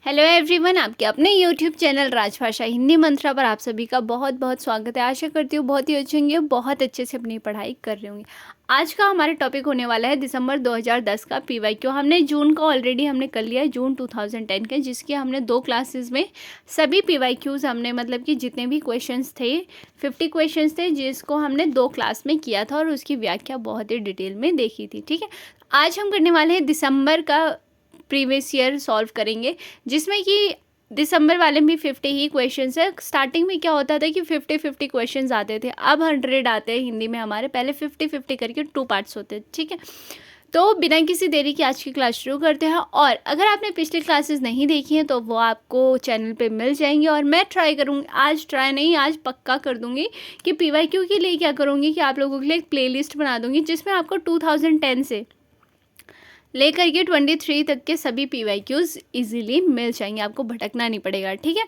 Hello everyone, आपके अपने YouTube channel राजभाषा हिंदी मंत्रा पर आप सभी का बहुत बहुत स्वागत है। आशा करती हूँ बहुत ही अच्छे होंगे, बहुत अच्छे से अपनी पढ़ाई कर रहे होंगे। आज का हमारा टॉपिक होने वाला है दिसंबर 2010 का पीवाईक्यू। हमने जून का ऑलरेडी हमने कर लिया है, जून 2010 के, जिसके हमने 2 क्लासेस में सभी पीवाईक्यूज़ हमने मतलब कि जितने भी क्वेश्चंस थे 50 क्वेश्चंस थे, जिसको हमने 2 क्लास में किया था और उसकी व्याख्या बहुत ही डिटेल में देखी थी। ठीक है, आज हम करने वाले हैं दिसंबर का प्रीवियस ईयर सॉल्व करेंगे, जिसमें कि दिसंबर वाले में 50 ही क्वेश्चंस है। स्टार्टिंग में क्या होता था कि 50-50 क्वेश्चंस आते थे, अब 100 आते हैं हिंदी में हमारे। पहले 50-50 करके 2 पार्ट्स होते हैं। ठीक है, तो बिना किसी देरी के आज की क्लास शुरू करते हैं। और अगर आपने पिछली क्लासेस नहीं देखी हैं तो वो आपको चैनल पे मिल जाएंगी। और मैं ट्राई करूँगी, आज ट्राई नहीं, आज पक्का कर दूँगी कि पीवाईक्यू के लिए क्या करूँगी कि आप लोगों के लिए एक प्लेलिस्ट बना दूँगी, जिसमें आपको 2010 से लेकर के 23 तक के सभी पीवाईक्यूज़ इजीली मिल जाएंगे, आपको भटकना नहीं पड़ेगा। ठीक है,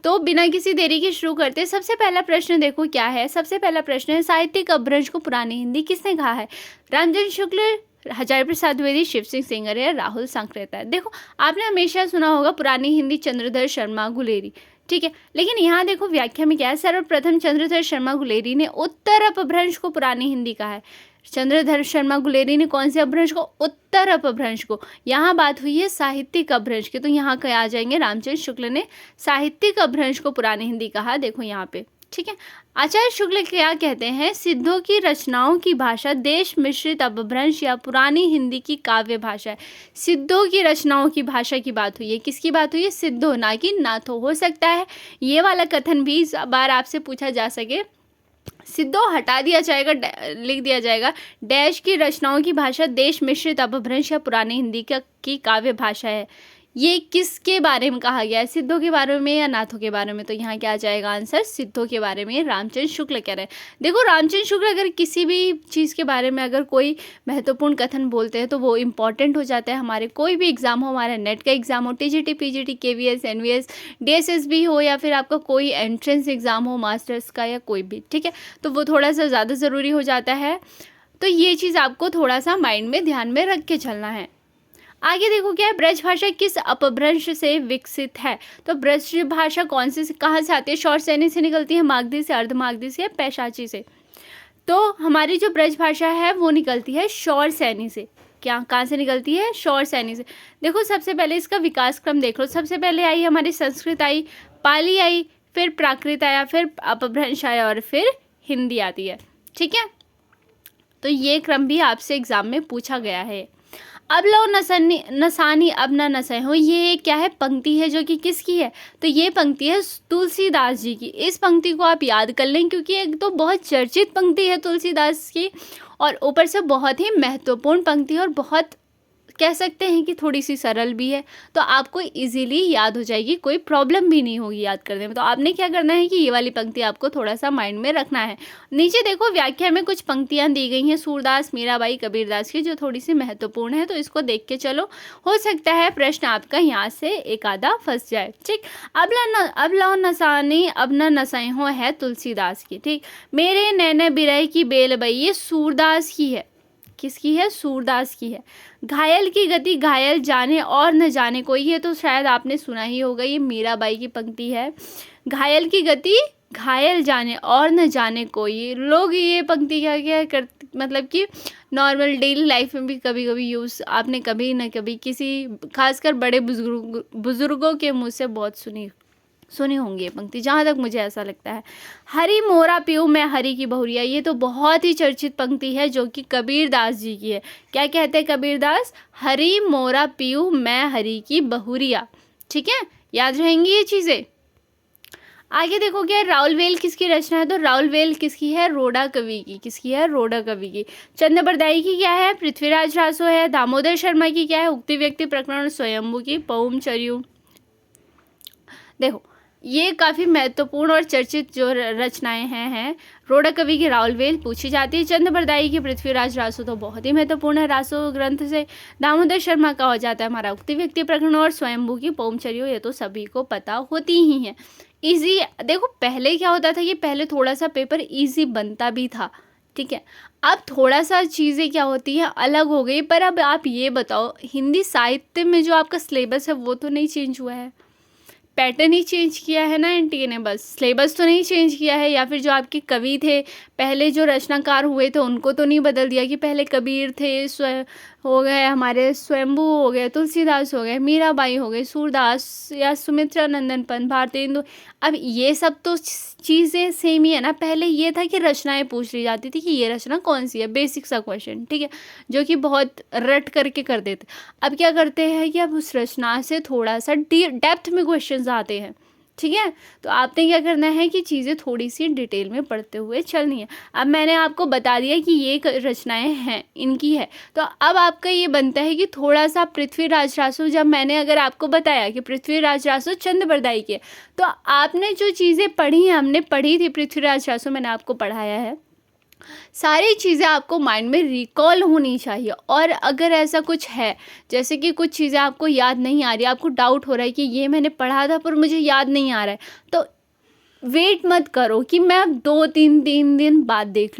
तो बिना किसी देरी के शुरू करते हैं। सबसे पहला प्रश्न देखो क्या है। सबसे पहला प्रश्न है, साहित्यिक अपभ्रंश को पुरानी हिंदी किसने कहा है? रामजन शुक्ल, हजारी प्रसाद द्विवेदी, शिव सिंह सेंगर या राहुल सांकृत्य है। देखो, आपने हमेशा सुना होगा पुरानी हिंदी चंद्रधर शर्मा गुलेरी। ठीक है, लेकिन यहाँ देखो व्याख्या में क्या है। सर्वप्रथम चंद्रधर शर्मा गुलेरी ने उत्तर अपभ्रंश को पुरानी हिंदी कहा है। चंद्रधर शर्मा गुलेरी ने कौन से अपभ्रंश को? उत्तर अपभ्रंश को। यहाँ बात हुई है साहित्यिक अपभ्रंश की, तो यहाँ क्या आ जाएंगे? रामचंद्र शुक्ल ने साहित्यिक अपभ्रंश को पुरानी हिंदी कहा। देखो यहाँ पे। ठीक है, आचार्य शुक्ल क्या कहते हैं? सिद्धों की रचनाओं की भाषा देश मिश्रित अपभ्रंश या पुरानी हिंदी की काव्य भाषा है। सिद्धों की रचनाओं की भाषा की बात हुई है। किसकी बात हुई है? सिद्धों, ना कि नाथों। हो सकता है ये वाला कथन भी इस बार आपसे पूछा जा सके। सिद्धों हटा दिया जाएगा, लिख दिया जाएगा डैश की रचनाओं की भाषा देश मिश्रित अपभ्रंश या पुरानी हिंदी की काव्य भाषा है। ये किसके बारे में कहा गया है? सिद्धों के बारे में या नाथों के बारे में? तो यहाँ क्या आ जाएगा आंसर? सिद्धों के बारे में रामचंद्र शुक्ल कह रहे हैं। देखो, रामचंद्र शुक्ल अगर किसी भी चीज़ के बारे में अगर कोई महत्वपूर्ण कथन बोलते हैं तो वो इम्पॉर्टेंट हो जाता है। हमारे कोई भी एग्जाम हो, हमारा नेट का एग्जाम हो, TGT, PGT, KVS, NVS, DSSB हो, या फिर आपका कोई एंट्रेंस एग्जाम हो मास्टर्स का या कोई भी। ठीक है, तो वो थोड़ा सा ज़्यादा ज़रूरी हो जाता है। तो ये चीज़ आपको थोड़ा सा माइंड में ध्यान में रख के चलना है। आगे देखो क्या है, ब्रज भाषा किस अपभ्रंश से विकसित है? तो ब्रज भाषा कौन से कहाँ से आती है? शौर सैनी से निकलती है, मागधी से, अर्धमागधी से, पैशाची से। तो हमारी जो ब्रज भाषा है वो निकलती है शौर सैनी से। क्या, कहाँ से निकलती है? शौर सैनी से। देखो, सबसे पहले इसका विकास क्रम देख लो। सबसे पहले आई हमारी संस्कृत आई, पाली आई, फिर प्राकृत आया, फिर अपभ्रंश आया और फिर हिंदी आती है। ठीक है, तो ये क्रम भी आपसे एग्जाम में पूछा गया है। अब लो नसानी अब न नसै हो, ये क्या है? पंक्ति है जो कि किसकी है? तो ये पंक्ति है तुलसीदास जी की। इस पंक्ति को आप याद कर लें, क्योंकि एक तो बहुत चर्चित पंक्ति है तुलसीदास की, और ऊपर से बहुत ही महत्वपूर्ण पंक्ति है, और बहुत कह सकते हैं कि थोड़ी सी सरल भी है, तो आपको इजीली याद हो जाएगी, कोई प्रॉब्लम भी नहीं होगी याद करने में। तो आपने क्या करना है कि ये वाली पंक्ति आपको थोड़ा सा माइंड में रखना है। नीचे देखो व्याख्या में कुछ पंक्तियां दी गई हैं सूरदास, मीराबाई, कबीरदास की, जो थोड़ी सी महत्वपूर्ण है, तो इसको देख के चलो। हो सकता है प्रश्न आपका यहाँ से एक आधा फंस जाए। ठीक, अब लो नसानी अब न नसाई हो है तुलसीदास की। ठीक, मेरे नैने बिरह की बेलबई, ये सूरदास की है। किसकी है? सूरदास की है। घायल की गति घायल जाने और न जाने कोई, ये तो शायद आपने सुना ही होगा, ये मीराबाई की पंक्ति है। घायल की गति घायल जाने और न जाने कोई। लोग ये पंक्ति क्या क्या कर मतलब कि नॉर्मल डेली लाइफ में भी कभी कभी यूज़ आपने कभी न कभी किसी खासकर बड़े बुजुर्गों के मुँह से बहुत सुनी होंगी ये पंक्ति, जहाँ तक मुझे ऐसा लगता है। हरी मोरा पीऊँ मैं हरी की बहुरिया, ये तो बहुत ही चर्चित पंक्ति है जो कि कबीरदास जी की है। क्या कहते हैं कबीरदास? हरी मोरा पीऊँ मैं हरी की बहुरिया। ठीक है, याद रहेंगी ये चीज़ें। आगे देखो क्या है, राउलवेल किसकी रचना है? तो राउलवेल किसकी है? रोड़ा कवि की। किसकी है? रोड़ा कवि की। चंद्रबरदाई की क्या है? पृथ्वीराज रासो है। दामोदर शर्मा की क्या है? उक्ति व्यक्ति प्रकरण स्वयंभू की पौम चरियू। देखो, ये काफ़ी महत्वपूर्ण और चर्चित जो रचनाएं हैं रोड़ा कवि की राउलवेल पूछी जाती है। चंद्रबरदाई की पृथ्वीराज रासो तो बहुत ही महत्वपूर्ण है रासो ग्रंथ से। दामोदर शर्मा का हो जाता है हमारा उक्ति व्यक्ति प्रकरण, और स्वयंभू की पौमचर्यो, ये तो सभी को पता होती ही है। इजी। देखो, पहले क्या होता था कि पहले थोड़ा सा पेपर इजी बनता भी था, ठीक है। अब थोड़ा-सा चीज़ें क्या होती हैं अलग हो गई, पर अब आप ये बताओ हिंदी साहित्य में जो आपका सिलेबस है वो तो नहीं चेंज हुआ है? पैटर्न ही चेंज किया है ना एनटीए ने, बस सिलेबस तो नहीं चेंज किया है। या फिर जो आपके कवि थे, पहले जो रचनाकार हुए थे उनको तो नहीं बदल दिया कि पहले कबीर थे, हो गए हमारे स्वयंभू, हो गए तुलसीदास, हो गए मीराबाई, हो गए सूरदास या सुमित्रा नंदन पंत, भारतेंदु। अब ये सब तो चीज़ें सेम ही है ना। पहले ये था कि रचनाएं पूछ ली जाती थी कि ये रचना कौन सी है, बेसिक सा क्वेश्चन, ठीक है, जो कि बहुत रट करके कर देते। अब क्या करते हैं कि अब उस रचना से थोड़ा सा डेप्थ में क्वेश्चंस आते हैं, ठीक है। तो आपने क्या करना है कि चीज़ें थोड़ी सी डिटेल में पढ़ते हुए चलनी है। अब मैंने आपको बता दिया कि ये रचनाएं हैं, इनकी है, तो अब आपका ये बनता है कि थोड़ा सा पृथ्वीराज रासो, जब मैंने अगर आपको बताया कि पृथ्वीराज रासो चंद बरदाई के, तो आपने जो चीज़ें पढ़ी हैं, हमने पढ़ी थी पृथ्वीराज रासो, मैंने आपको पढ़ाया है, सारी चीज़ें आपको माइंड में रिकॉल होनी चाहिए। और अगर ऐसा कुछ है, जैसे कि कुछ चीज़ें आपको याद नहीं आ रही, आपको डाउट हो रहा है कि ये मैंने पढ़ा था पर मुझे याद नहीं आ रहा है, तो वेट मत करो कि मैं 2-3 दिन बाद देख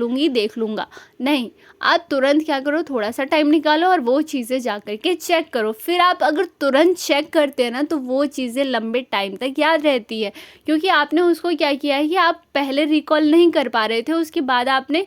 लूँगा। नहीं, आप तुरंत क्या करो, थोड़ा-सा टाइम निकालो और वो चीज़ें जा कर के चेक करो। फिर आप अगर तुरंत चेक करते हैं ना, तो वो चीज़ें लंबे टाइम तक याद रहती है, क्योंकि आपने उसको क्या किया है कि आप पहले रिकॉल नहीं कर पा रहे थे, उसके बाद आपने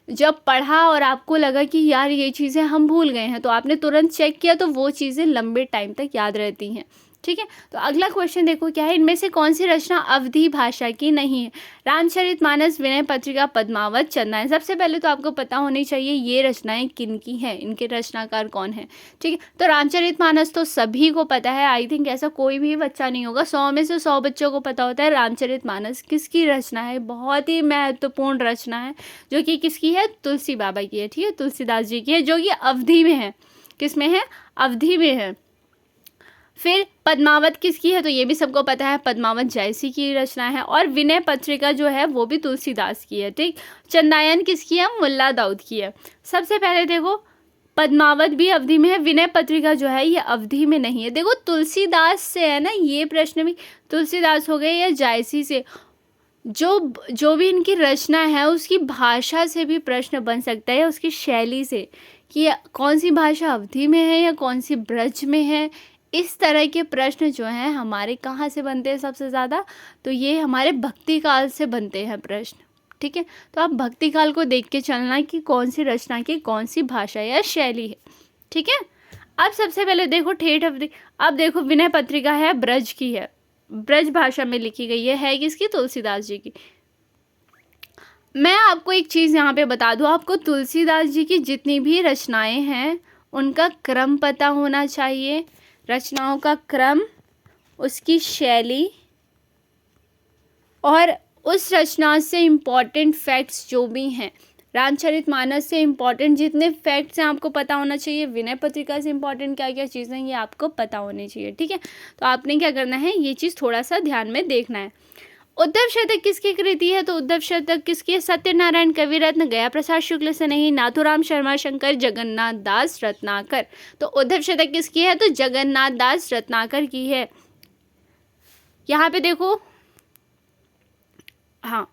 जब पढ़ा और आपको लगा कि यार ये चीज़ें हम भूल गए हैं, तो आपने तुरंत चेक किया, तो वो चीज़ें लंबे टाइम तक याद रहती हैं, ठीक है। तो अगला क्वेश्चन देखो क्या है, इनमें से कौन सी रचना अवधी भाषा की नहीं है? रामचरितमानस, विनय पत्रिका, पद्मावत, चंदायन। सबसे पहले तो आपको पता होनी चाहिए ये रचनाएं किन की हैं, इनके रचनाकार कौन है, ठीक है। तो रामचरितमानस तो सभी को पता है, आई थिंक ऐसा कोई भी बच्चा नहीं होगा, 100 में से 100 बच्चों को पता होता है रामचरितमानस किसकी रचना है। बहुत ही महत्वपूर्ण रचना है, जो कि किसकी है, तुलसी बाबा की है, ठीक है, तुलसीदास जी की है, जो कि अवधी में है। किस में है, अवधी में है। फिर पद्मावत किसकी है, तो ये भी सबको पता है, पद्मावत जयसी की रचना है। और विनय पत्रिका जो है वो भी तुलसीदास की है, ठीक। चंदायन किसकी है, मुल्ला दाऊद की है। सबसे पहले देखो, पद्मावत भी अवधि में है, विनय पत्रिका जो है ये अवधि में नहीं है। देखो तुलसीदास से है ना, ये प्रश्न भी तुलसीदास हो गए या जायसी से, जो भी इनकी रचना है उसकी भाषा से भी प्रश्न बन सकता है, उसकी शैली से, कि कौन सी भाषा अवधि में है या कौन सी ब्रज में है। इस तरह के प्रश्न जो हैं हमारे कहाँ से बनते हैं सबसे ज़्यादा, तो ये हमारे भक्ति काल से बनते हैं प्रश्न, ठीक है। तो आप भक्ति काल को देख के चलना कि कौन सी रचना की कौन सी भाषा या शैली है, ठीक है। अब सबसे पहले देखो ठेठ अवधि। अब देखो विनय पत्रिका है, ब्रज की है, ब्रज भाषा में लिखी गई है किसकी, तुलसीदास जी की। मैं आपको एक चीज़ यहाँ पे बता दूँ, आपको तुलसीदास जी की जितनी भी रचनाएं हैं उनका क्रम पता होना चाहिए, रचनाओं का क्रम, उसकी शैली, और उस रचना से इम्पॉर्टेंट फैक्ट्स जो भी हैं। रामचरितमानस से इम्पॉर्टेंट जितने फैक्ट्स हैं आपको पता होना चाहिए, विनय पत्रिका से इम्पॉर्टेंट क्या क्या चीज़ें हैं ये आपको पता होनी चाहिए, ठीक है। तो आपने क्या करना है, ये चीज़ थोड़ा सा ध्यान में देखना है। उद्धव शतक किसकी कृति है, तो उद्धव शतक किसकी है, सत्यनारायण कविरत्न, गया प्रसाद शुक्ल से नहीं, नाथुराम शर्मा शंकर, जगन्नाथ दास रत्नाकर। तो उद्धव शतक किसकी है, तो जगन्नाथ दास रत्नाकर की है। यहाँ पे देखो, हाँ,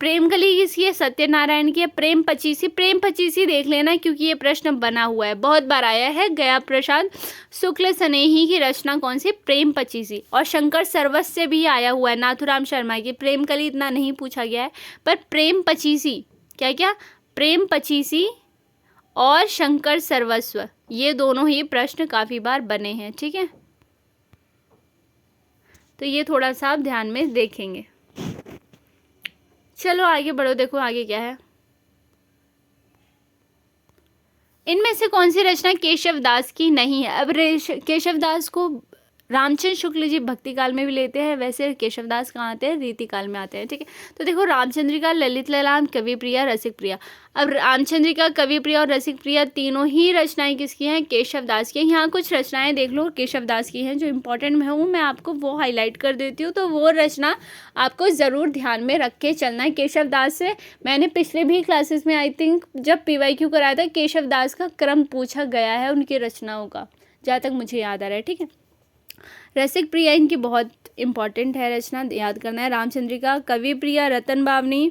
प्रेमकली किसकी है, सत्यनारायण की है। प्रेम पचीसी, प्रेम पचीसी देख लेना क्योंकि ये प्रश्न बना हुआ है, बहुत बार आया है। गया प्रसाद शुक्ल सनेही की रचना कौन सी, प्रेम पचीसी। और शंकर सरवस से भी आया हुआ है, नाथुराम शर्मा की। प्रेमकली इतना नहीं पूछा गया है, पर प्रेम पचीसी, क्या क्या, प्रेम पचीसी और शंकर सर्वस्व, ये दोनों ही प्रश्न काफ़ी बार बने हैं, ठीक है। तो ये थोड़ा सा आप ध्यान में देखेंगे। चलो आगे बढ़ो, देखो आगे क्या है। इनमें से कौन सी रचना केशव दास की नहीं है। अब केशव दास को रामचंद्र शुक्ल जी भक्ति काल में भी लेते हैं, वैसे केशव दास कहाँ आते हैं, रीति काल में आते हैं, ठीक है। तो देखो, रामचंद्रिका, ललित ललाम, कवि प्रिया, रसिक प्रिया। अब रामचंद्रिका, कवि प्रिया और रसिक प्रिया तीनों ही रचनाएं किसकी हैं, केशव दास की। यहाँ कुछ रचनाएं देख लो केशव दास की हैं, जो इंपॉर्टेंट में हूँ मैं आपको वो हाईलाइट कर देती हूँ, तो वो रचना आपको ज़रूर ध्यान में रख के चलना है। केशव दास से मैंने पिछले भी क्लासेस में आई थिंक जब PYQ कराया था, केशव दास का क्रम पूछा गया है उनकी रचनाओं का, जहाँ तक मुझे याद आ रहा है, ठीक है। रसिक प्रिया इनकी बहुत इंपॉर्टेंट है रचना, याद करना है। रामचंद्रिका, कवि प्रिया, रतन बावनी,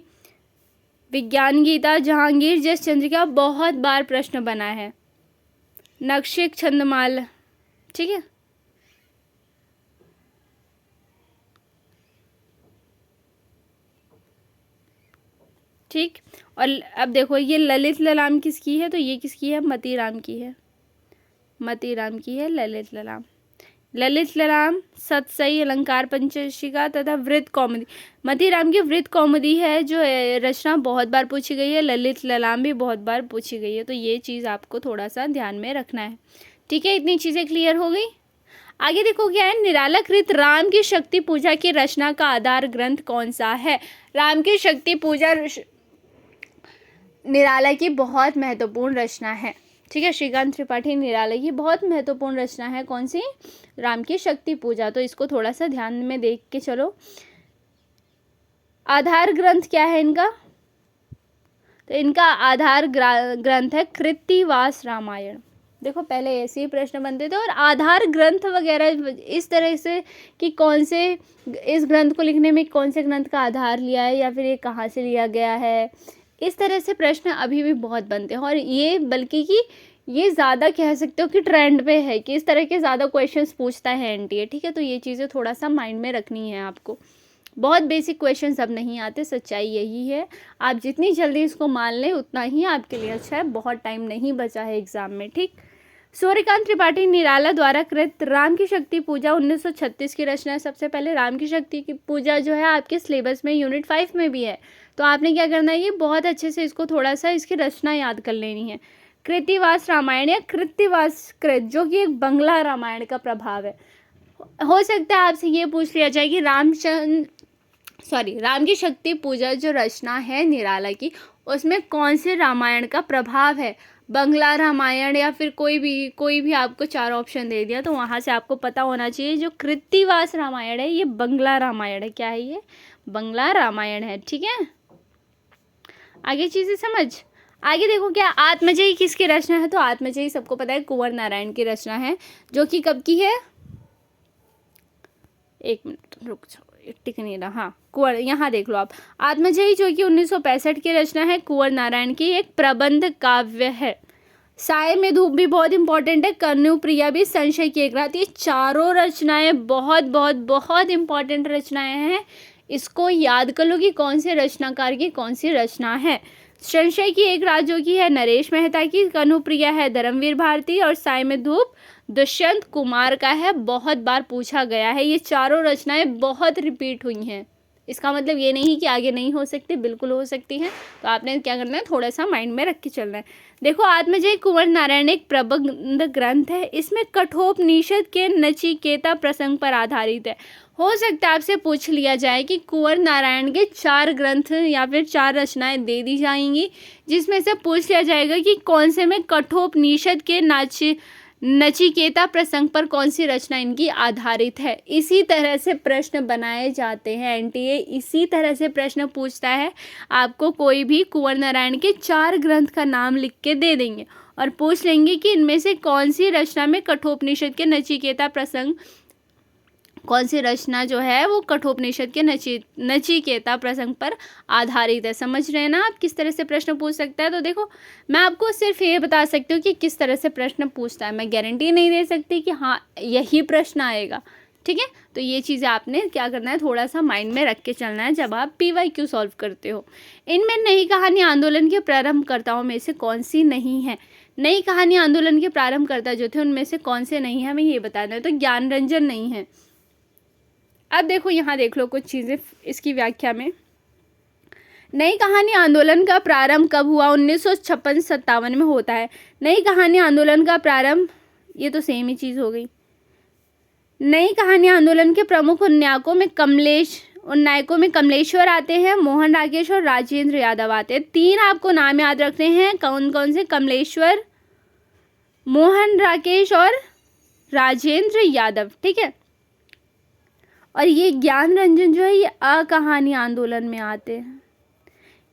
विज्ञान गीता, जहांगीर, जस चंद्रिका बहुत बार प्रश्न बना है। नक्शिक छंदमाल, ठीक है। ठीक। और अब देखो ये ललित ललाम किसकी है, तो ये किसकी है, मतीराम की है। मतीराम की है ललित ललाम। ललित ललाम, सतसई, अलंकार पंचशिका तथा वृत्त कौमुदी। मतीराम की वृत्त कौमुदी है जो रचना बहुत बार पूछी गई है। ललित ललाम भी बहुत बार पूछी गई है, तो ये चीज़ आपको थोड़ा सा ध्यान में रखना है। ठीक है, इतनी चीज़ें क्लियर हो गई। आगे देखो क्या है, निराला कृत राम की शक्ति पूजा की रचना का आधार ग्रंथ कौन सा है। राम की शक्ति पूजा निराला की बहुत महत्वपूर्ण रचना है। ठीक है, श्रीकांत त्रिपाठी निराला की बहुत महत्वपूर्ण रचना है। कौन सी, राम की शक्ति पूजा। तो इसको थोड़ा सा ध्यान में देख के चलो। आधार ग्रंथ क्या है इनका, तो इनका आधार ग्रंथ है कृत्तिवास रामायण। देखो पहले ऐसे ही प्रश्न बनते थे, और आधार ग्रंथ वगैरह इस तरह से कि कौन से, इस ग्रंथ को लिखने में कौन से ग्रंथ का आधार लिया है या फिर ये कहाँ से लिया गया है, इस तरह से प्रश्न अभी भी बहुत बनते हैं। और ये बल्कि कि ये ज़्यादा कह सकते हो कि ट्रेंड पे है कि इस तरह के ज़्यादा क्वेश्चंस पूछता है एनटीए। ठीक है, तो ये चीज़ें थोड़ा सा माइंड में रखनी है आपको। बहुत बेसिक क्वेश्चंस अब नहीं आते, सच्चाई यही है। आप जितनी जल्दी इसको मान लें उतना ही आपके लिए अच्छा है। बहुत टाइम नहीं बचा है एग्ज़ाम में। ठीक। सूर्यकांत त्रिपाठी निराला द्वारा कृत राम की शक्ति पूजा 1936 की रचना है। सबसे पहले राम की शक्ति की पूजा जो है आपके सिलेबस में यूनिट 5 में भी है, तो आपने क्या करना है, ये बहुत अच्छे से इसको थोड़ा सा इसकी रचना याद कर लेनी है। कृत्तिवास रामायण या कृत्तिवास कृत, जो कि एक बंगला रामायण का प्रभाव है। हो सकता है आपसे ये पूछ लिया जाए कि राम की शक्ति पूजा जो रचना है निराला की, उसमें कौन से रामायण का प्रभाव है, बंगला रामायण या फिर कोई भी आपको 4 ऑप्शन दे दिया, तो वहाँ से आपको पता होना चाहिए जो कृत्तिवास रामायण है ये बंगला रामायण है। क्या है ये, बंगला रामायण है। ठीक है, आगे चीज़ें समझ। आगे देखो क्या, आत्मजयी किसकी रचना है, तो आत्मजयी सबको पता है कुंवर नारायण की रचना है, जो कि कब की है, एक मिनट रुक जाओ, टिक नहीं रहा। हाँ, कुंवर, यहाँ देख लो आप, आत्मजयी जो कि 1965 की रचना है, कुंवर नारायण की एक प्रबंध काव्य है। साय में धूप भी बहुत इंपॉर्टेंट है, कन्नुप्रिया भी, संशय की एक रात, ये चारों रचनाएं बहुत बहुत बहुत इंपॉर्टेंट रचनाएं हैं। इसको याद कर लो कि कौन से रचनाकार की कौन सी रचना है। संशय की एक रात जो कि है नरेश मेहता की, कन्नुप्रिया है धर्मवीर भारती, और साय में धूप दुष्यंत कुमार का है। बहुत बार पूछा गया है, ये चारों रचनाएं बहुत रिपीट हुई हैं। इसका मतलब ये नहीं कि आगे नहीं हो सकती, बिल्कुल हो सकती हैं। तो आपने क्या करना है, थोड़ा सा माइंड में रख के चलना है। देखो आत्मजयी कुंवर नारायण एक प्रबंध ग्रंथ है, इसमें कठोपनिषद के नचिकेता प्रसंग पर आधारित है। हो सकता है आपसे पूछ लिया जाए कि कुंवर नारायण के 4 ग्रंथ या फिर 4 रचनाएं दे दी जाएंगी, जिसमें से पूछ लिया जाएगा कि कौन से में कठोपनिषद के नचिकेता प्रसंग पर कौन सी रचना इनकी आधारित है। इसी तरह से प्रश्न बनाए जाते हैं, एनटीए इसी तरह से प्रश्न पूछता है। आपको कोई भी कुंवर नारायण के 4 ग्रंथ का नाम लिख के दे देंगे और पूछ लेंगे कि इनमें से कौन सी रचना में कठोपनिषद के नचिकेता प्रसंग, कौन सी रचना जो है वो कठोपनिषद के नचिकेता प्रसंग पर आधारित है। समझ रहे हैं ना आप किस तरह से प्रश्न पूछ सकता है। तो देखो मैं आपको सिर्फ ये बता सकती हूँ कि किस तरह से प्रश्न पूछता है, मैं गारंटी नहीं दे सकती कि हाँ यही प्रश्न आएगा। ठीक है, तो ये चीज़ें आपने क्या करना है, थोड़ा सा माइंड में रख के चलना है जब आप PYQ सॉल्व करते हो। इनमें नई कहानी आंदोलन के प्रारंभकर्ताओं में से कौन सी नहीं है। नई कहानी आंदोलन के प्रारंभकर्ता जो थे उनमें से कौन से नहीं है, हमें ये बताना है। तो ज्ञान रंजन नहीं है। अब देखो यहाँ देख लो कुछ चीज़ें इसकी व्याख्या में। नई कहानी आंदोलन का प्रारंभ कब हुआ, 1956-57 में होता है। नई कहानी आंदोलन का प्रारंभ, ये तो सेम ही चीज़ हो गई। नई कहानी आंदोलन के प्रमुख उन्नायकों में कमलेश्वर आते हैं, मोहन राकेश और राजेंद्र यादव आते हैं। 3 आपको नाम याद रखने हैं, कौन कौन से, कमलेश्वर, मोहन राकेश और राजेंद्र यादव। ठीक है, और ये ज्ञान रंजन जो है ये अकहानी आंदोलन में आते हैं।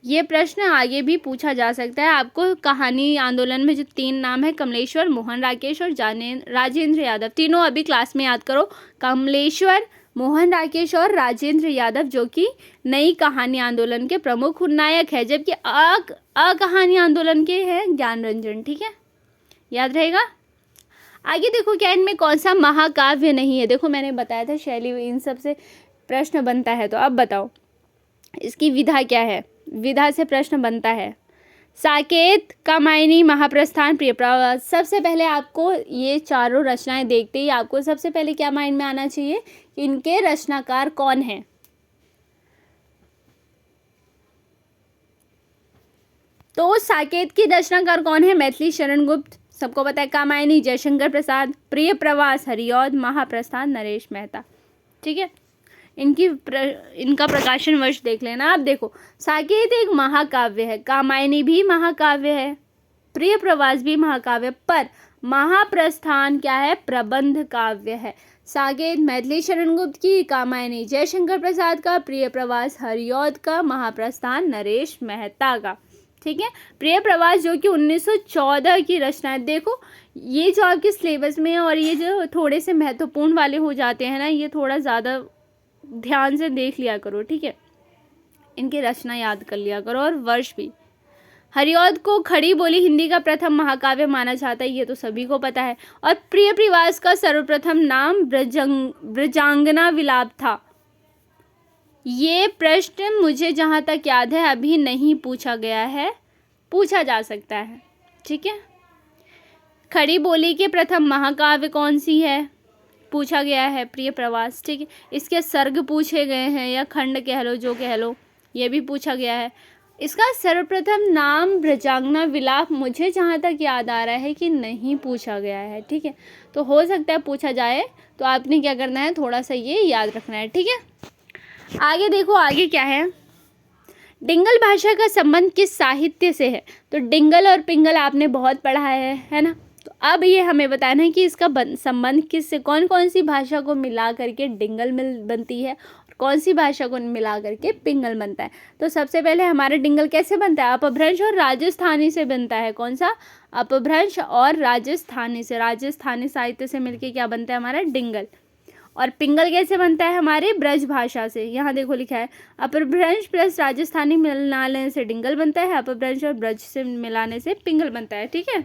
ये प्रश्न आगे भी पूछा जा सकता है आपको। कहानी आंदोलन में जो 3 नाम है, कमलेश्वर, मोहन राकेश और राजेंद्र यादव, तीनों अभी क्लास में याद करो। कमलेश्वर, मोहन राकेश और राजेंद्र यादव, जो कि नई कहानी आंदोलन के प्रमुख नायक है, जबकि कहानी आंदोलन के हैं ज्ञान रंजन। ठीक है, याद रहेगा। आगे देखो क्या इनमें कौन सा महाकाव्य नहीं है। देखो मैंने बताया था शैली इन सब से प्रश्न बनता है, तो अब बताओ इसकी विधा क्या है। विधा से प्रश्न बनता है साकेत, कामायनी, महाप्रस्थान, प्रियप्रवास। सबसे पहले आपको ये चारों रचनाएं देखते ही आपको सबसे पहले क्या माइंड में आना चाहिए कि इनके रचनाकार कौन हैं। तो साकेत की रचनाकार कौन है? मैथिली शरण गुप्त, सबको पता है। कामायनी जयशंकर प्रसाद, प्रिय प्रवास हरिऔध, महाप्रस्थान नरेश मेहता। ठीक है, इनका प्रकाशन वर्ष देख लेना। आप देखो साकेत एक महाकाव्य है, कामायनी भी महाकाव्य है, प्रिय प्रवास भी महाकाव्य, पर महाप्रस्थान क्या है? प्रबंध काव्य है। साकेत मैथिली शरण गुप्त की, कामायनी जयशंकर प्रसाद का, प्रिय प्रवास हरिऔध का, महाप्रस्थान नरेश मेहता का। ठीक है, प्रिय प्रवास जो कि 1914 की रचना है। देखो ये जो आपके सिलेबस में और ये जो थोड़े से महत्वपूर्ण वाले हो जाते हैं ना, ये थोड़ा ज़्यादा ध्यान से देख लिया करो। ठीक है, इनकी रचना याद कर लिया करो और वर्ष भी। हरिऔध को खड़ी बोली हिंदी का प्रथम महाकाव्य माना जाता है, ये तो सभी को पता है। और प्रिय प्रवास का सर्वप्रथम नाम ब्रजांगना विलाप था। ये प्रश्न मुझे जहाँ तक याद है अभी नहीं पूछा गया है, पूछा जा सकता है। ठीक है, खड़ी बोली के प्रथम महाकाव्य कौन सी है? पूछा गया है प्रिय प्रवास। ठीक है, इसके सर्ग पूछे गए हैं या खंड कह लो, जो कह लो, ये भी पूछा गया है। इसका सर्वप्रथम नाम ब्रजांगना विलाप मुझे जहाँ तक याद आ रहा है कि नहीं पूछा गया है। ठीक है, तो हो सकता है पूछा जाए, तो आपने क्या करना है, थोड़ा सा ये याद रखना है। ठीक है, आगे देखो आगे क्या है। डिंगल भाषा का संबंध किस साहित्य से है? तो डिंगल और पिंगल आपने बहुत पढ़ा है ना। तो अब ये हमें बताना है कि इसका संबंध किससे, कौन कौन सी भाषा को मिला करके डिंगल बनती है और कौन सी भाषा को मिला करके पिंगल बनता है। तो सबसे पहले हमारा डिंगल कैसे बनता है? अपभ्रंश और राजस्थानी से बनता है। कौन सा? अपभ्रंश और राजस्थानी से, राजस्थानी साहित्य से मिलके क्या बनता है हमारा डिंगल। और पिंगल कैसे बनता है? हमारे ब्रज भाषा से। यहाँ देखो लिखा है अपभ्रंश प्लस राजस्थानी मिलाने से डिंगल बनता है, अपभ्रंश और ब्रज से मिलाने से पिंगल बनता है। ठीक है,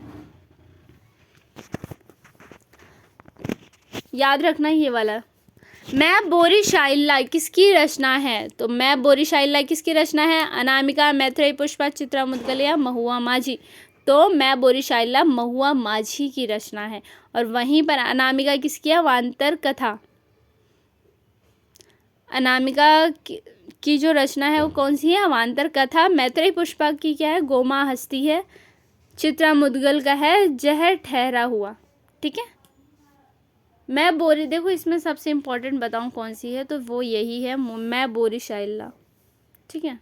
याद रखना ये वाला। मैं बोरी शाइल्ला किसकी रचना है? तो मैं बोरी शाइल्ला किसकी रचना है? अनामिका, मैत्रेयी, पुष्पा, चित्रा मुदगल या महुआ माझी। तो मैं बोरी शाइल्ला महुआ माझी की रचना है। और वहीं पर अनामिका किसकी है? वांतर कथा। अनामिका की जो रचना है वो कौन सी है? अवांतर कथा। मैत्रेयी पुष्पा की क्या है? गोमा हस्ती है। चित्रा मुदगल का है जहर ठहरा हुआ। ठीक है, मैं बोरी, देखो इसमें सबसे इम्पोर्टेंट बताऊं कौन सी है, तो वो यही है मैं बोरी शाइल्ला। ठीक है,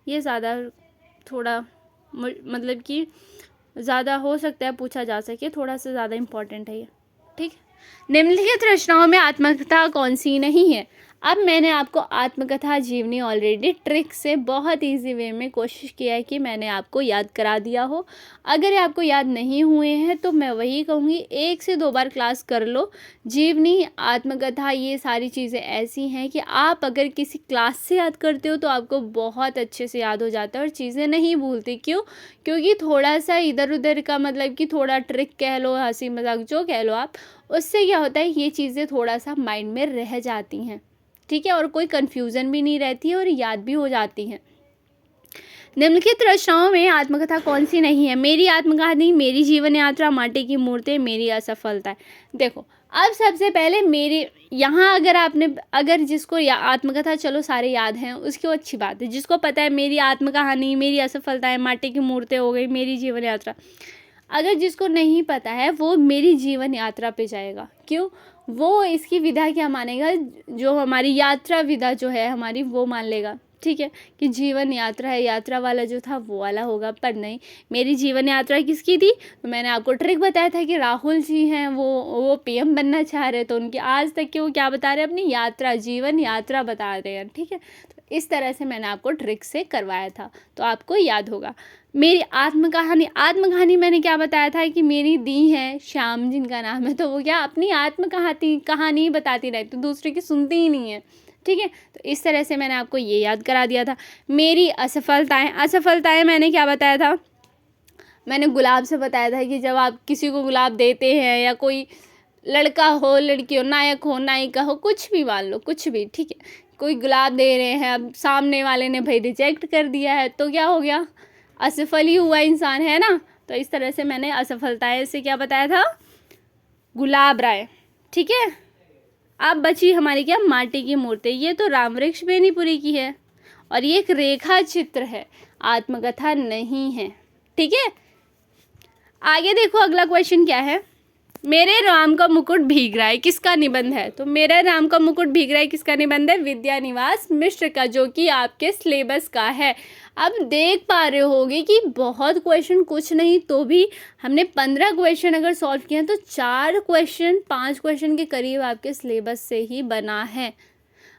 ये ज़्यादा थोड़ा मतलब कि ज़्यादा हो सकता है पूछा जा सके, थोड़ा सा ज़्यादा इम्पोर्टेंट है ये। ठीक है, निम्नलिखित रचनाओं में आत्मकथा कौन सी नहीं है? अब मैंने आपको आत्मकथा जीवनी ऑलरेडी ट्रिक से बहुत इजी वे में कोशिश किया है कि मैंने आपको याद करा दिया हो। अगर आपको याद नहीं हुए हैं तो मैं वही कहूँगी 1 से 2 बार क्लास कर लो। जीवनी, आत्मकथा, ये सारी चीज़ें ऐसी हैं कि आप अगर किसी क्लास से याद करते हो तो आपको बहुत अच्छे से याद हो जाता है और चीज़ें नहीं भूलती। क्यों? क्योंकि थोड़ा सा इधर उधर का मतलब कि थोड़ा ट्रिक कह लो, हंसी मजाक जो कह लो आप, उससे क्या होता है ये चीज़ें थोड़ा सा माइंड में रह जाती हैं। ठीक है, और कोई कन्फ्यूज़न भी नहीं रहती है और याद भी हो जाती हैं। निम्नलिखित रचनाओं में आत्मकथा कौन सी नहीं है? मेरी आत्मकहानी, मेरी जीवन यात्रा, माटी की मूर्तें, मेरी असफलता। देखो अब सबसे पहले मेरे यहाँ अगर जिसको आत्मकथा चलो सारे याद हैं उसकी वो अच्छी बात है। जिसको पता है मेरी आत्मकहानी, मेरी असफलताएं, माटी की मूर्तें हो गई, मेरी जीवन यात्रा, अगर जिसको नहीं पता है वो मेरी जीवन यात्रा पे जाएगा। क्यों? वो इसकी विधा क्या मानेगा? जो हमारी यात्रा विधा जो है हमारी वो मान लेगा। ठीक है, कि जीवन यात्रा है, यात्रा वाला जो था वो वाला होगा। पर नहीं, मेरी जीवन यात्रा किसकी थी? तो मैंने आपको ट्रिक बताया था कि राहुल जी हैं, वो पीएम बनना चाह रहे, तो उनकी आज तक की वो क्या बता रहे हैं? अपनी यात्रा, जीवन यात्रा बता रहे हैं। ठीक है, तो इस तरह से मैंने आपको ट्रिक से करवाया था, तो आपको याद होगा। मेरी आत्मकहानी मैंने क्या बताया था कि मेरी दी है श्याम जिनका नाम है, तो वो क्या अपनी कहानी ही बताती रहती, तो दूसरे की सुनती ही नहीं है, ठीक है। तो इस तरह से मैंने आपको ये याद करा दिया था। मेरी असफलताएं मैंने क्या बताया था, मैंने गुलाब से बताया था कि जब आप किसी को गुलाब देते हैं, या कोई लड़का हो लड़की हो, नायक हो नायिका हो, कुछ भी मान लो, कुछ भी, ठीक है, कोई गुलाब दे रहे हैं, अब सामने वाले ने भाई रिजेक्ट कर दिया है, तो क्या हो गया, असफल ही हुआ इंसान, है ना। तो इस तरह से मैंने असफलताएं से क्या बताया था, गुलाब राय, ठीक है। अब बची हमारी क्या, माटी की मूर्ति। ये तो रामवृक्ष बेनीपुरी की है, और ये एक रेखा चित्र है, आत्मकथा नहीं है, ठीक है। आगे देखो अगला क्वेश्चन क्या है, मेरे राम का मुकुट भीग रहा है, किसका निबंध है। तो मेरे राम का मुकुट भीग रहा है किसका निबंध है, विद्यानिवास मिश्र का, जो कि आपके सिलेबस का है। अब देख पा रहे होगे कि बहुत क्वेश्चन, कुछ नहीं तो भी हमने 15 क्वेश्चन अगर सॉल्व किए हैं, तो 5 क्वेश्चन के करीब आपके सिलेबस से ही बना है।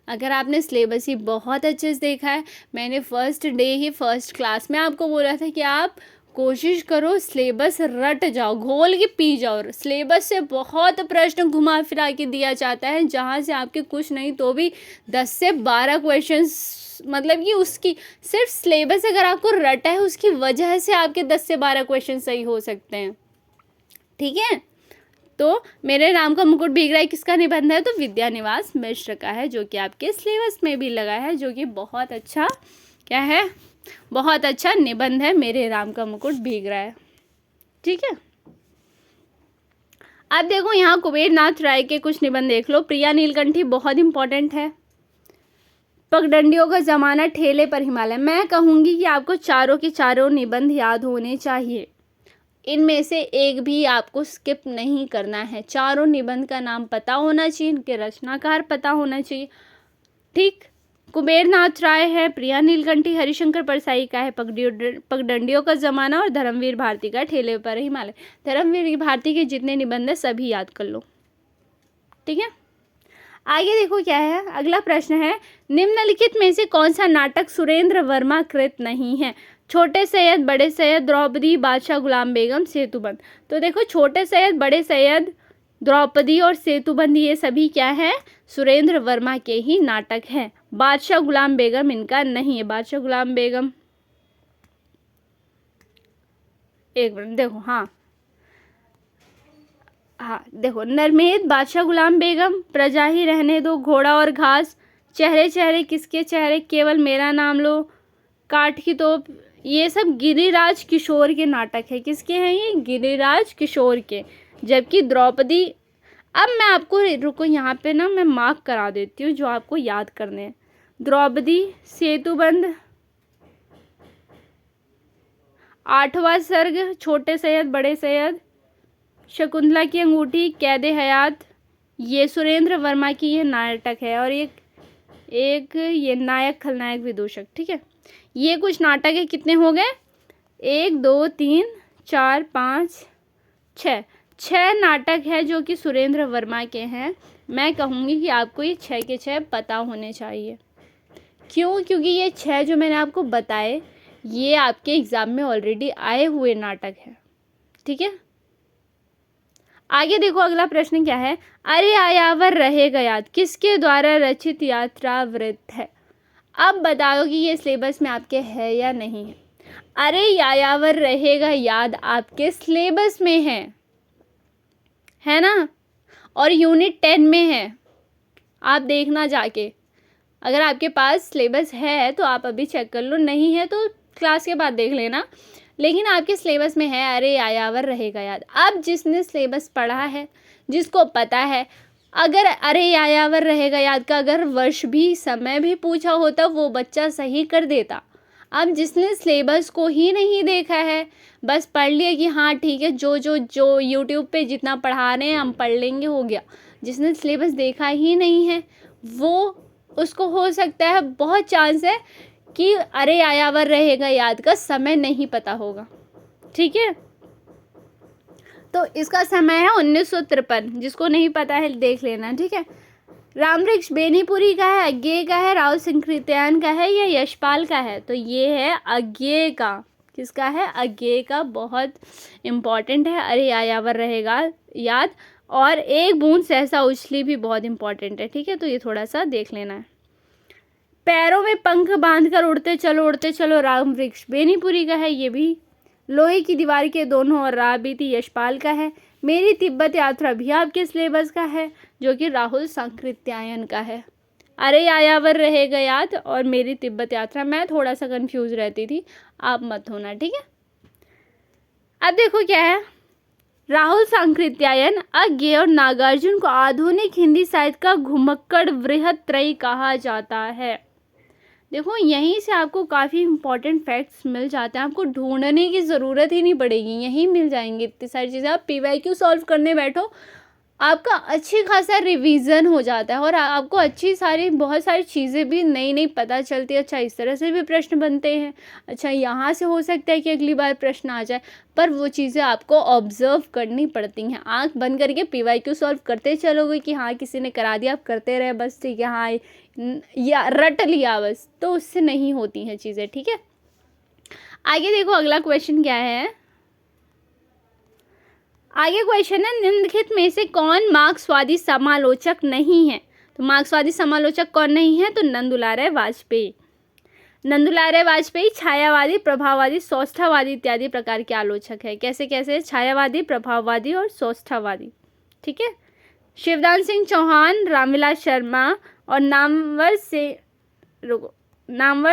अगर आपने सिलेबस ही बहुत अच्छे से देखा है, मैंने फर्स्ट डे ही फर्स्ट क्लास में आपको बोला था कि आप कोशिश करो सिलेबस रट जाओ, घोल के पी जाओ। सिलेबस से बहुत प्रश्न घुमा फिरा के दिया जाता है, जहाँ से आपके कुछ नहीं तो भी 10 से 12 क्वेश्चंस, मतलब कि उसकी सिर्फ सिलेबस अगर आपको रटा है, उसकी वजह से आपके 10 से 12 क्वेश्चन सही हो सकते हैं, ठीक है। तो मेरे राम का मुकुट भीग रहा है किसका निबंध है, तो विद्यानिवास मिश्र का है, जो कि आपके सिलेबस में भी लगा है, जो कि बहुत अच्छा क्या है, बहुत अच्छा निबंध है, मेरे राम का मुकुट भीग रहा है, ठीक है। अब देखो यहाँ कुबेर नाथ राय के कुछ निबंध देख लो। प्रिया नीलकंठी बहुत इंपॉर्टेंट है। पगडंडियों का जमाना, ठेले पर हिमालय। मैं कहूँगी कि आपको चारों के चारों निबंध याद होने चाहिए, इनमें से एक भी आपको स्किप नहीं करना है। चारों निबंध का नाम पता होना चाहिए, इनके रचनाकार पता होना चाहिए, ठीक। कुबेर नाथ राय है, प्रिया नीलकंठी, हरिशंकर परसाई का है पगडंडियों का जमाना, और धर्मवीर भारती का ठेले पर हिमालय। धर्मवीर भारती के जितने निबंध है सभी याद कर लो, ठीक है। आगे देखो क्या है, अगला प्रश्न है, निम्नलिखित में से कौन सा नाटक सुरेंद्र वर्मा कृत नहीं है। छोटे सैयद, बड़े सैयद, द्रौपदी, बादशाह गुलाम बेगम, सेतुबंद। तो देखो छोटे सैयद, बड़े सैयद, द्रौपदी और सेतुबंद, ये सभी क्या है, सुरेंद्र वर्मा के ही नाटक हैं। बादशाह गुलाम बेगम इनका नहीं है। बादशाह गुलाम बेगम, एक मिनट देखो, हाँ देखो, नरमेद, बादशाह गुलाम बेगम, प्रजा ही रहने दो, घोड़ा और घास, चेहरे चेहरे किसके चेहरे, केवल मेरा नाम लो, काठ की तोप, ये सब गिरिराज किशोर के नाटक है। किसके हैं ये, गिरिराज किशोर के। जबकि द्रौपदी, अब मैं आपको रुको यहाँ पे ना मैं मार्क करा देती हूँ जो आपको याद करने हैं। द्रौपदी, सेतुबंद, 8वां सर्ग, छोटे सैयद, बड़े सैयद, शकुंतला की अंगूठी, कैदे हयात, ये सुरेंद्र वर्मा की ये नाटक है। और एक ये नायक खलनायक विदूषक, ठीक है। ये कुछ नाटक है, कितने हो गए, 1 2 3 4 5 6 नाटक है जो कि सुरेंद्र वर्मा के हैं। मैं कहूँगी कि आपको ये 6 के 6 पता होने चाहिए। क्यों, क्योंकि ये 6 जो मैंने आपको बताए ये आपके एग्ज़ाम में ऑलरेडी आए हुए नाटक हैं, ठीक है। आगे देखो अगला प्रश्न क्या है, अरे आयावर रहेगा याद किसके द्वारा रचित यात्रा वृत्त है। अब बताओ कि ये सिलेबस में आपके है या नहीं है। अरे यायावर रहेगा याद आपके सिलेबस में है ना, और यूनिट 10 में है। आप देखना जाके, अगर आपके पास सिलेबस है तो आप अभी चेक कर लो, नहीं है तो क्लास के बाद देख लेना, लेकिन आपके सिलेबस में है अरे यायावर रहेगा याद। अब जिसने सिलेबस पढ़ा है, जिसको पता है, अगर अरे यायावर रहेगा याद का अगर वर्ष भी समय भी पूछा होता वो बच्चा सही कर देता। अब जिसने सिलेबस को ही नहीं देखा है, बस पढ़ लिया कि हाँ ठीक है जो यूट्यूब पे जितना पढ़ा रहे हैं हम पढ़ लेंगे, हो गया। जिसने सिलेबस देखा ही नहीं है वो, उसको हो सकता है, बहुत चांस है कि अरे यायावर रहेगा याद का समय नहीं पता होगा, ठीक है। तो इसका समय है 1953, जिसको नहीं पता है देख लेना, ठीक है। रामवृक्ष बेनीपुरी का है, अज्ञेय का है, राहुल सिंकृत्यायन का है या यशपाल का है? तो ये है अज्ञेय का। किसका है? अज्ञेय का। बहुत इम्पॉर्टेंट है। अरे यायावर रहेगा याद। और एक बूंद सहसा उछली भी बहुत इम्पॉर्टेंट है, ठीक है, तो ये थोड़ा सा देख लेना है। पैरों में पंख बांधकर उड़ते चलो रामवृक्ष बेनीपुरी का है ये भी। लोहे की दीवार के दोनों ओर राह बीती यशपाल का है। मेरी तिब्बत यात्रा भी आपके सिलेबस का है, जो कि राहुल सांकृत्यायन का है। अरे यायावर रहेगा याद और मेरी तिब्बत यात्रा। मैं थोड़ा सा कंफ्यूज रहती थी, आप मत होना, ठीक है। अब देखो क्या है, राहुल सांकृत्यायन, अज्ञेय और नागार्जुन को आधुनिक हिंदी साहित्य का घुमक्कड़ वृहत्त्रयी कहा जाता है। देखो यहीं से आपको काफ़ी इंपॉर्टेंट फैक्ट्स मिल जाते हैं, आपको ढूंढने की ज़रूरत ही नहीं पड़ेगी, यहीं मिल जाएंगी इतनी सारी चीज़ें। आप PYQ सॉल्व करने बैठो, आपका अच्छी खासा रिवीजन हो जाता है और आपको बहुत सारी चीज़ें भी नई नई पता चलती है। अच्छा, इस तरह से भी प्रश्न बनते हैं, अच्छा यहाँ से हो सकता है कि अगली बार प्रश्न आ जाए, पर वो चीज़ें आपको ऑब्जर्व करनी पड़ती हैं। आंख बंद करके PYQ सॉल्व करते चलोगे कि हाँ किसी ने करा दिया, आप करते रहे बस, ठीक है, हाँ या रट लिया बस, तो उससे नहीं होती हैं चीज़ें, ठीक है। आगे देखो अगला क्वेश्चन क्या है। आगे क्वेश्चन है, निम्नलिखित में से कौन मार्क्सवादी समालोचक नहीं है? तो मार्क्सवादी समालोचक कौन नहीं है? तो नंदुलारे वाजपेयी। नंदुलारे वाजपेयी छायावादी, प्रभाववादी, सौष्ठववादी इत्यादि प्रकार के आलोचक है। कैसे कैसे? छायावादी, प्रभाववादी और सौष्ठववादी, ठीक है। शिवदान सिंह चौहान, रामविलास शर्मा और नामवर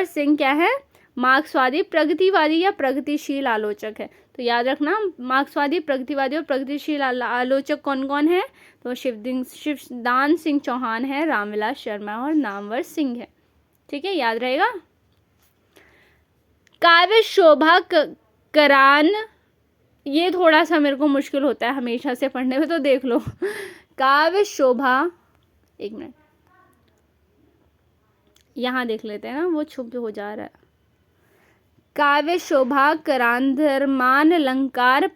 सिंह क्या है? मार्क्सवादी, प्रगतिवादी या प्रगतिशील आलोचक है। तो याद रखना, मार्क्सवादी, प्रगतिवादी और प्रगतिशील आलोचक कौन कौन है? तो शिवदान सिंह चौहान है, रामविलास शर्मा और नामवर सिंह है, ठीक है, याद रहेगा। काव्य शोभा करान, ये थोड़ा सा मेरे को मुश्किल होता है हमेशा से पढ़ने में, तो देख लो। काव्य शोभा, एक मिनट यहाँ देख लेते हैं ना, वो छुप हो जा रहा है। काव्य शोभा करांधर्मान अलंकार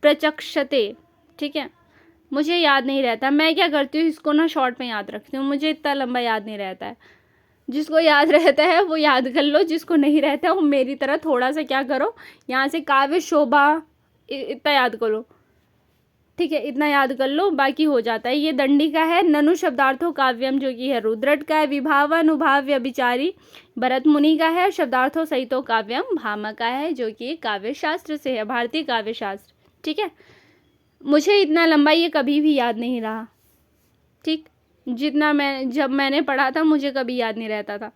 प्रचक्षते, ठीक है, मुझे याद नहीं रहता। मैं क्या करती हूँ, इसको ना शॉर्ट में याद रखती हूँ, मुझे इतना लंबा याद नहीं रहता है। जिसको याद रहता है वो याद कर लो, जिसको नहीं रहता है वो मेरी तरह थोड़ा सा क्या करो, यहाँ से काव्य शोभा इतना याद करो, ठीक है, इतना याद कर लो, बाकी हो जाता है। ये दंडी का है। ननु शब्दार्थो काव्यम, जो कि है रुद्रट का है। विभावानुभाव व्यभिचारी भरत मुनि का है। शब्दार्थो सहितो काव्यम भामा का है, जो कि काव्य शास्त्र से है, भारतीय काव्य शास्त्र, ठीक है। मुझे इतना लंबा ये कभी भी याद नहीं रहा, ठीक, जितना जब मैंने पढ़ा था मुझे कभी याद नहीं रहता था।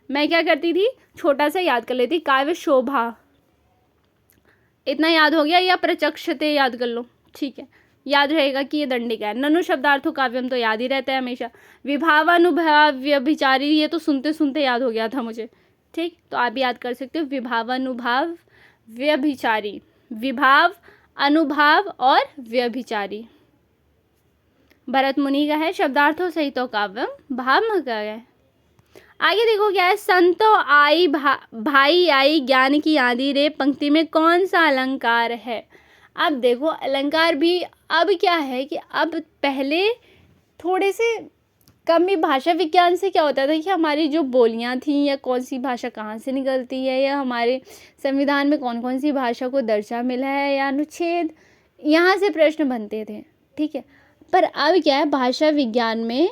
मैं क्या करती थी, छोटा सा याद कर लेती, काव्य शोभा इतना याद हो गया, या प्रचक्षते याद कर लो, ठीक है, याद रहेगा कि ये दंडिका है। ननु शब्दार्थो काव्यम तो याद ही रहता है हमेशा। विभावानुभाव व्यभिचारी, ये तो सुनते सुनते याद हो गया था मुझे, ठीक, तो आप भी याद कर सकते हो। विभावानुभाव व्यभिचारी, विभाव, अनुभाव और व्यभिचारी भरत मुनि का है। शब्दार्थों सहितो काव्यम भामा का है। आगे देखो क्या है, संतो आई भाई आई ज्ञान की आदि रे पंक्ति में कौन सा अलंकार है? अब देखो अलंकार भी अब क्या है कि अब पहले थोड़े से कम ही भाषा विज्ञान से क्या होता था कि हमारी जो बोलियां थी या कौन सी भाषा कहाँ से निकलती है, या हमारे संविधान में कौन कौन सी भाषा को दर्जा मिला है या अनुच्छेद, यहाँ से प्रश्न बनते थे, ठीक है। पर अब क्या है, भाषा विज्ञान में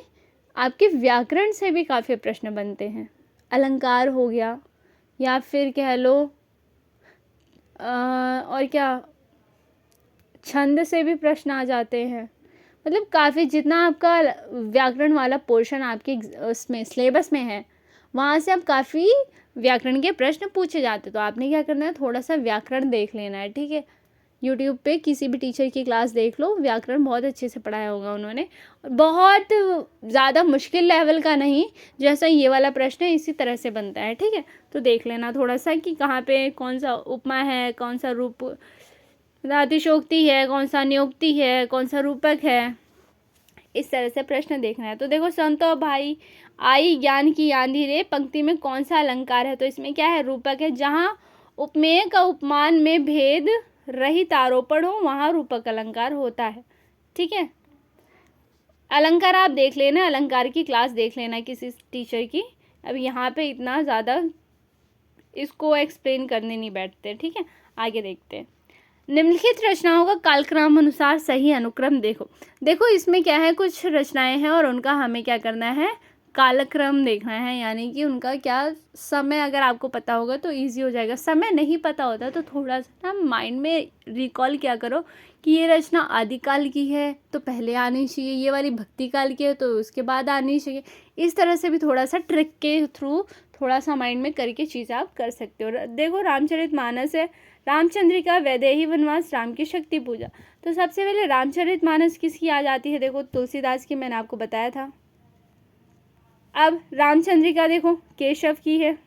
आपके व्याकरण से भी काफ़ी प्रश्न बनते हैं। अलंकार हो गया, या फिर कह लो और क्या, छंद से भी प्रश्न आ जाते हैं। मतलब काफ़ी जितना आपका व्याकरण वाला पोर्शन आपके उसमें सिलेबस में है, वहाँ से अब काफ़ी व्याकरण के प्रश्न पूछे जाते हैं। तो आपने क्या करना है, थोड़ा सा व्याकरण देख लेना है, ठीक है। यूट्यूब पे किसी भी टीचर की क्लास देख लो, व्याकरण बहुत अच्छे से पढ़ाया होगा उन्होंने, बहुत ज़्यादा मुश्किल लेवल का नहीं, जैसा ये वाला प्रश्न है इसी तरह से बनता है, ठीक है। तो देख लेना थोड़ा सा कि कहाँ पे कौन सा उपमा है, कौन सा रूप अतिशोक्ति है, कौन सा नियोक्ति है, कौन सा रूपक है, इस तरह से प्रश्न देखना है। तो देखो, संतो भाई आई ज्ञान की आंधी रे पंक्ति में कौन सा अलंकार है? तो इसमें क्या है, रूपक है। जहाँ उपमेय का उपमान में भेद रहित आरोपण हो वहाँ रूपक अलंकार होता है, ठीक है। अलंकार आप देख लेना, अलंकार की क्लास देख लेना किसी टीचर की। अब यहाँ पे इतना ज़्यादा इसको एक्सप्लेन करने नहीं बैठते, ठीक है। आगे देखते हैं। निम्नलिखित रचनाओं का कालक्रम अनुसार सही अनुक्रम देखो। देखो इसमें क्या है, कुछ रचनाएं हैं और उनका हमें क्या करना है, कालक्रम देखना है, यानी कि उनका क्या समय, अगर आपको पता होगा तो इजी हो जाएगा। समय नहीं पता होता तो थोड़ा सा ना माइंड में रिकॉल क्या करो कि ये रचना आदिकाल की है तो पहले आनी चाहिए, ये वाली भक्ति काल की है तो उसके बाद आनी चाहिए। इस तरह से भी थोड़ा सा ट्रिक के थ्रू थोड़ा सा माइंड में करके चीज़ आप कर सकते हो। देखो रामचरितमानस है, रामचंद्रिका, वैदेही वनवास, राम की शक्ति पूजा। तो सबसे पहले रामचरितमानस किसकी आ जाती है, देखो तुलसीदास की, मैंने आपको बताया था। अब रामचंद्रिका देखो केशव की है,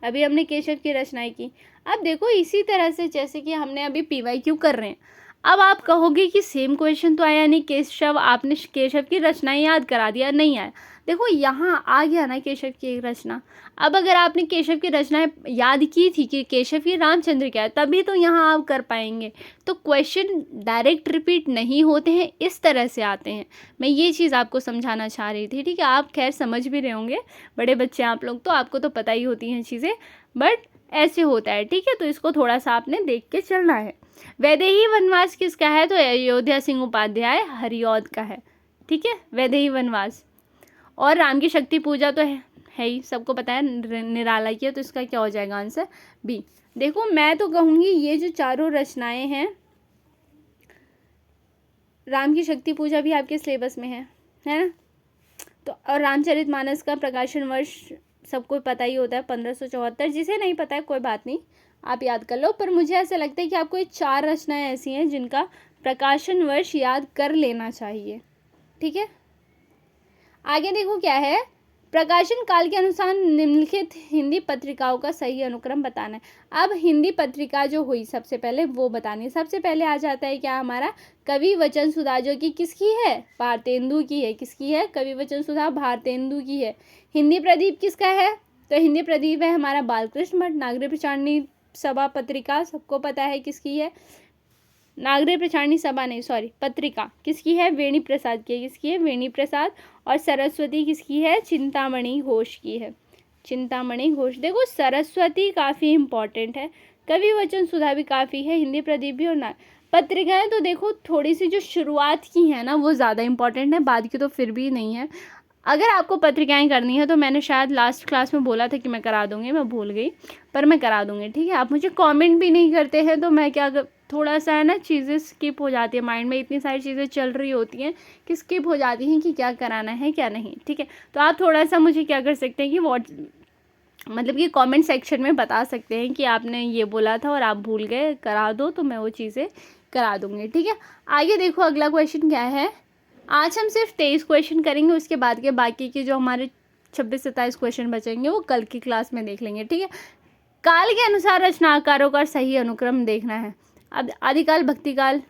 अभी हमने केशव की रचनाएं की। अब देखो इसी तरह से जैसे कि हमने अभी PYQ कर रहे हैं। अब आप कहोगे कि सेम क्वेश्चन तो आया नहीं, केशव, आपने केशव की रचनाएं याद करा दिया, नहीं आया। देखो यहाँ आ गया ना केशव की एक रचना। अब अगर आपने केशव की रचनाएं याद की थी कि केशव की रामचंद्र क्या है, तभी तो यहाँ आप कर पाएंगे। तो क्वेश्चन डायरेक्ट रिपीट नहीं होते हैं, इस तरह से आते हैं। मैं ये चीज़ आपको समझाना चाह रही थी, ठीक है। आप खैर समझ भी रहे होंगे, बड़े बच्चे आप लोग, तो आपको तो पता ही होती हैं चीज़ें, बट ऐसे होता है, ठीक है। तो इसको थोड़ा सा आपने देख के चलना है। वैदेही वनवास किसका है, तो अयोध्या सिंह उपाध्याय हरिऔध का है, ठीक है, वैदेही वनवास। और राम की शक्ति पूजा तो है ही, सबको पता है, निराला की है, तो इसका क्या हो जाएगा आंसर, बी। देखो मैं तो कहूँगी ये जो चारों रचनाएं हैं, राम की शक्ति पूजा भी आपके सिलेबस में है ना। तो और रामचरितमानस का प्रकाशन वर्ष सबको पता ही होता है, 1574। जिसे नहीं पता है कोई बात नहीं, आप याद कर लो। पर मुझे ऐसा लगता है कि आपको ये 4 रचनाएं ऐसी हैं जिनका प्रकाशन वर्ष याद कर लेना चाहिए, ठीक है। आगे देखो क्या है, प्रकाशन काल के अनुसार निम्नलिखित हिंदी पत्रिकाओं का सही अनुक्रम बताना है। अब हिंदी पत्रिका जो हुई सबसे पहले वो बतानी है। सबसे पहले आ जाता है क्या हमारा, कवि वचन सुधा, जो कि किसकी है, भारतेंदु की है। किसकी है, कवि वचन सुधा भारतेंदु की है। हिंदी प्रदीप किसका है, तो हिंदी प्रदीप है हमारा बालकृष्ण भट्ट। नागरिक प्रचारणी सभा पत्रिका सबको पता है किसकी है, नागरिक प्रचारणी सभा नहीं, सॉरी, पत्रिका किसकी है, वेणी प्रसाद की है। किसकी है, वेणी प्रसाद। और सरस्वती किसकी है, चिंतामणि घोष की है, चिंतामणि घोष। देखो सरस्वती काफ़ी इंपॉर्टेंट है, कवि वचन सुधा भी काफ़ी है, हिंदी प्रदीप भी। और पत्रिकाएं तो देखो थोड़ी सी जो शुरुआत की है ना वो ज़्यादा इंपॉर्टेंट है, बाद की तो फिर भी नहीं है। अगर आपको पत्रिकाएं करनी है तो मैंने शायद लास्ट क्लास में बोला था कि मैं करा दूंगी, मैं भूल गई, पर मैं करा दूंगी, ठीक है। आप मुझे कमेंट भी नहीं करते हैं तो मैं क्या थोड़ा सा है ना, चीज़ें स्किप हो जाती है, माइंड में इतनी सारी चीज़ें चल रही होती हैं कि स्किप हो जाती हैं कि क्या कराना है क्या नहीं, ठीक है। तो आप थोड़ा सा मुझे क्या कर सकते हैं कि मतलब कि कमेंट सेक्शन में बता सकते हैं कि आपने ये बोला था और आप भूल गए, करा दो, तो मैं वो चीज़ें करा दूँगी, ठीक है। आगे देखो अगला क्वेश्चन क्या है। आज हम सिर्फ 23 क्वेश्चन करेंगे, उसके बाद के बाकी के जो हमारे 26-27 क्वेश्चन बचेंगे वो कल की क्लास में देख लेंगे, ठीक है। काल के अनुसार रचनाकारों का सही अनुक्रम देखना है। अब आदिकाल, भक्तिकाल,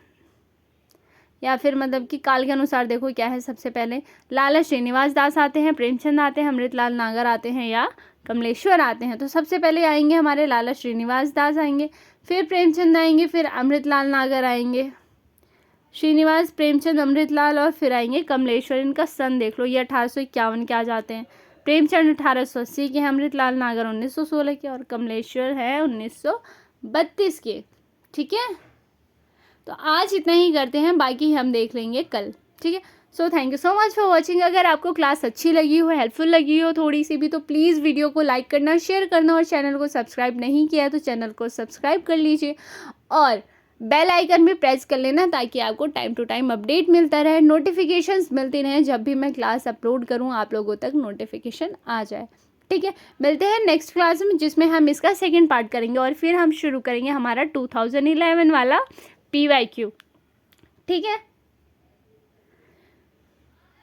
या फिर मतलब कि काल के अनुसार देखो क्या है। सबसे पहले लाला श्रीनिवास दास आते हैं, प्रेमचंद आते हैं, अमृतलाल नागर आते हैं, या कमलेश्वर आते हैं। तो सबसे पहले आएंगे हमारे लाला श्रीनिवास दास आएंगे, फिर प्रेमचंद आएंगे, फिर अमृतलाल नागर आएंगे, श्रीनिवास, प्रेमचंद, अमृतलाल, और फिर आएंगे कमलेश्वर। इनका सन देख लो, ये 1851 के आ जाते हैं। प्रेमचंद 1880 के हैं, अमृतलाल नागर 1916 के, और कमलेश्वर है 1932 के, ठीक है। तो आज इतना ही करते हैं, बाकी हम देख लेंगे कल, ठीक है। So thank you so much for watching. अगर आपको क्लास अच्छी लगी हो, हेल्पफुल लगी हो थोड़ी सी भी, तो प्लीज़ वीडियो को लाइक करना, शेयर करना, और चैनल को सब्सक्राइब नहीं किया है तो चैनल को सब्सक्राइब कर लीजिए, और बेल आइकन भी प्रेस कर लेना ताकि आपको टाइम टू टाइम अपडेट मिलता रहे, नोटिफिकेशंस मिलती रहें। जब भी मैं क्लास अपलोड करूं आप लोगों तक नोटिफिकेशन आ जाए, ठीक है। मिलते हैं नेक्स्ट क्लास में जिसमें हम इसका सेकंड पार्ट करेंगे, और फिर हम शुरू करेंगे हमारा 2011 वाला PYQ, ठीक है।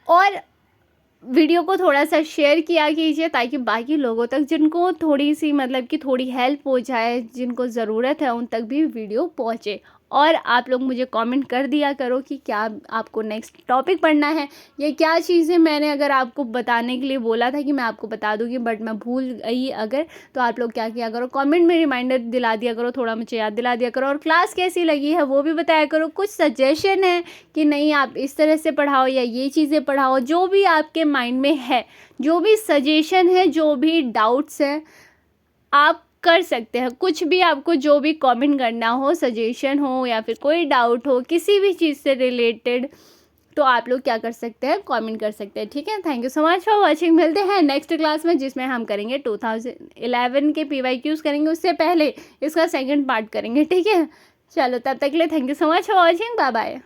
और वीडियो को थोड़ा सा शेयर किया कीजिए ताकि बाकी लोगों तक, जिनको थोड़ी सी मतलब कि थोड़ी हेल्प हो जाए, जिनको ज़रूरत है, उन तक भी वीडियो पहुँचे। और आप लोग मुझे कमेंट कर दिया करो कि क्या आपको नेक्स्ट टॉपिक पढ़ना है या क्या चीज़ें मैंने अगर आपको बताने के लिए बोला था कि मैं आपको बता दूँगी बट मैं भूल गई अगर, तो आप लोग क्या किया करो, कमेंट में रिमाइंडर दिला दिया करो, थोड़ा मुझे याद दिला दिया करो। और क्लास कैसी लगी है वो भी बताया करो। कुछ सजेशन है कि नहीं आप इस तरह से पढ़ाओ या ये चीज़ें पढ़ाओ, जो भी आपके माइंड में है, जो भी सजेशन है, जो भी डाउट्स हैं, आप कर सकते हैं। कुछ भी आपको जो भी कमेंट करना हो, सजेशन हो या फिर कोई डाउट हो किसी भी चीज़ से रिलेटेड, तो आप लोग क्या कर सकते हैं, कमेंट कर सकते हैं। ठीक है, thank you so much for watching. मिलते हैं नेक्स्ट क्लास में जिसमें हम करेंगे 2011 के PYQs करेंगे, उससे पहले इसका सेकंड पार्ट करेंगे। ठीक है, चलो तब तक के लिए thank you so much for watching, bye bye.